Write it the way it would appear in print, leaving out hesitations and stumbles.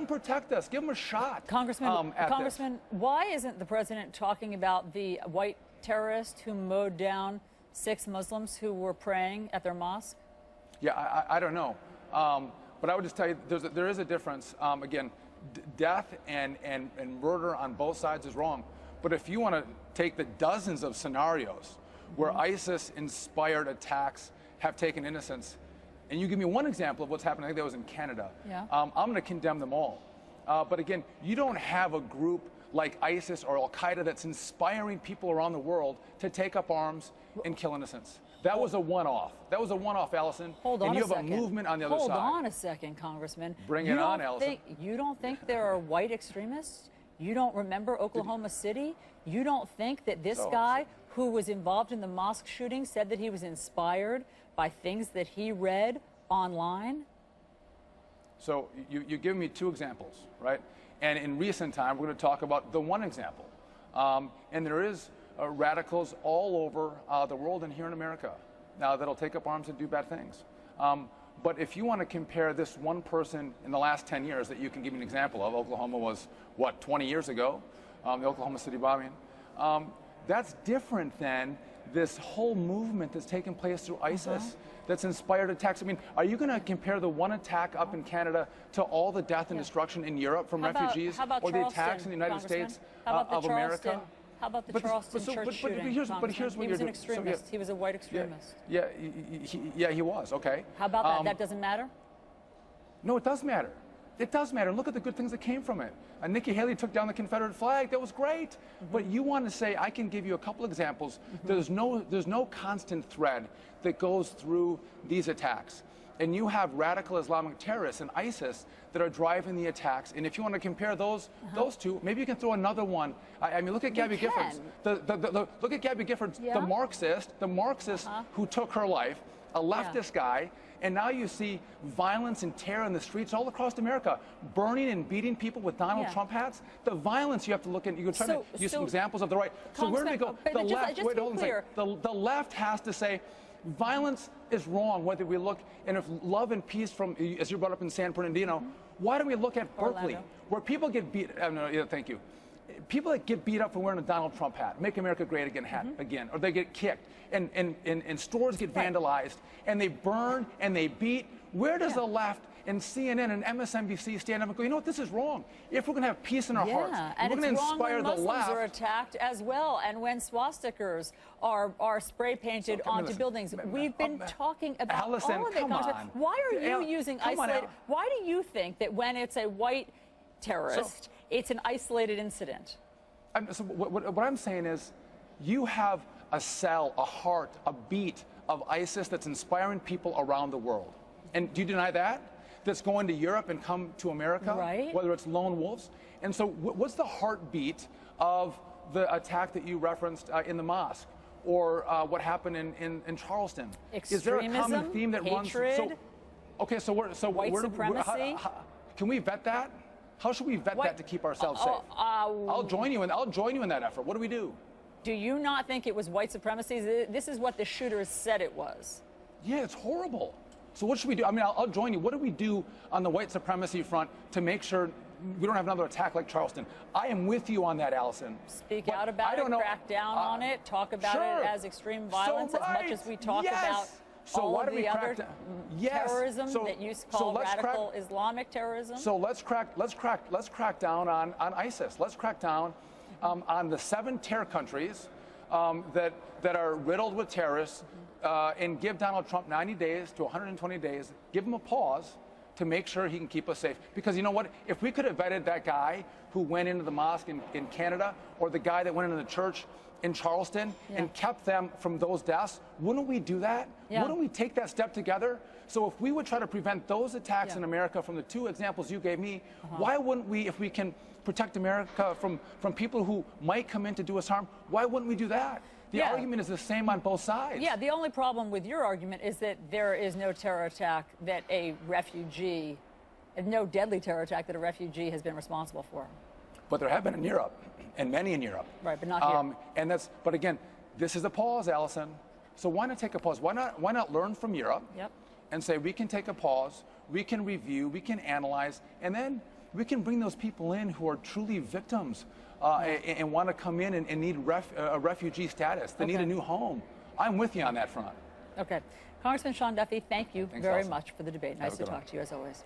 protect us. Give them a shot. Congressman, why isn't the president talking about the white terrorist who mowed down 6 Muslims who were praying at their mosque? Yeah, I don't know. But I would just tell you, there is a difference. Again, death and murder on both sides is wrong. But if you want to take the dozens of scenarios where ISIS-inspired attacks have taken innocents, and you give me one example of what's happened, I think that was in Canada, I'm going to condemn them all. But again, you don't have a group like ISIS or Al-Qaeda that's inspiring people around the world to take up arms and kill innocents. That was a one-off. That was a one-off, Allison. Hold on and you a have second. a movement on the other side. Hold on a second, Congressman. Bring it on, Allison. You don't think there are white extremists? You don't remember Oklahoma City? You don't think that this guy who was involved in the mosque shooting said that he was inspired by things that he read online? So you give me 2 examples, right? And in recent time, we're going to talk about the one example. And there is radicals all over the world and here in America now that'll take up arms and do bad things. But if you want to compare this one person in the last 10 years that you can give me an example of, Oklahoma was, what, 20 years ago, the Oklahoma City bombing, that's different than this whole movement that's taken place through ISIS that's inspired attacks. I mean, are you going to compare the one attack up in Canada to all the death and destruction in Europe from refugees or the attacks in the United States of America? How about the Charleston church shooting? But here's what he was an extremist. He was a white extremist. Yeah, he was. Okay. How about that? That doesn't matter? No, it does matter. It does matter. Look at the good things that came from it. Nikki Haley took down the Confederate flag. That was great. But you want to say, I can give you a couple examples. There's no constant thread that goes through these attacks. And you have radical Islamic terrorists and ISIS that are driving the attacks. And if you want to compare those two, maybe you can throw another one. I mean, look at Gabby Giffords. Look at Gabby Giffords, the Marxist who took her life, a leftist guy. And now you see violence and terror in the streets all across America, burning and beating people with Donald Trump hats. The violence you have to look at. You're trying to use some examples of the right. So where do we go? The left. Wait, hold on a second. The left has to say, violence is wrong, whether we look, and if love and peace from, as you brought up in San Bernardino, why don't we look at Berkeley, where people get beat, thank you. People that get beat up for wearing a Donald Trump hat, Make America Great Again hat again, or they get kicked, and stores get vandalized, and they burn and they beat. Where does the left and CNN and MSNBC stand up and go, you know what, this is wrong. If we're going to have peace in our hearts, and we're going to inspire the left. Muslims are attacked as well, and when swastikas are spray painted onto buildings. We've been talking about Allison, all of it. come on. Why are you using isolated? Why do you think that when it's a white terrorist, it's an isolated incident? So what I'm saying is, you have a cell, a heart, a beat of ISIS that's inspiring people around the world. And do you deny that? That's going to Europe and come to America, whether it's lone wolves. And so what's the heartbeat of the attack that you referenced in the mosque, or what happened in Charleston? Extremism, is there a common theme that hatred, runs? white supremacy. Can we vet that? How should we vet that to keep ourselves safe? I'll join you in that effort. What do we do? Do you not think it was white supremacy? This is what the shooters said it was. Yeah, it's horrible. So what should we do? I mean, I'll join you. What do we do on the white supremacy front to make sure we don't have another attack like Charleston? I am with you on that, Allison. Speak out about it, crack down on it, talk about it as extreme violence as much as we talk about all of the other terrorism that you call radical Islamic terrorism. So let's crack down on ISIS. Let's crack down on the 7 terror countries that are riddled with terrorists. And give Donald Trump 90 days to 120 days, give him a pause to make sure he can keep us safe. Because you know what? If we could have vetted that guy who went into the mosque in Canada, or the guy that went into the church in Charleston and kept them from those deaths, wouldn't we do that? Wouldn't we take that step together? So if we would try to prevent those attacks in America from the 2 examples you gave me, why wouldn't we, if we can protect America from people who might come in to do us harm, why wouldn't we do that? The argument is the same on both sides. Yeah, the only problem with your argument is that there is no terror attack that a refugee, no deadly terror attack that a refugee has been responsible for. But there have been in Europe, and many in Europe. Right, but not here. But again, this is a pause, Allison. So why not take a pause? Why not learn from Europe and say we can take a pause, we can review, we can analyze, and then we can bring those people in who are truly victims and want to come in and need a refugee status. They need a new home. I'm with you on that front. Okay. Congressman Sean Duffy, thank you Thanks, very Elsa. much for the debate. Nice to talk to you as always.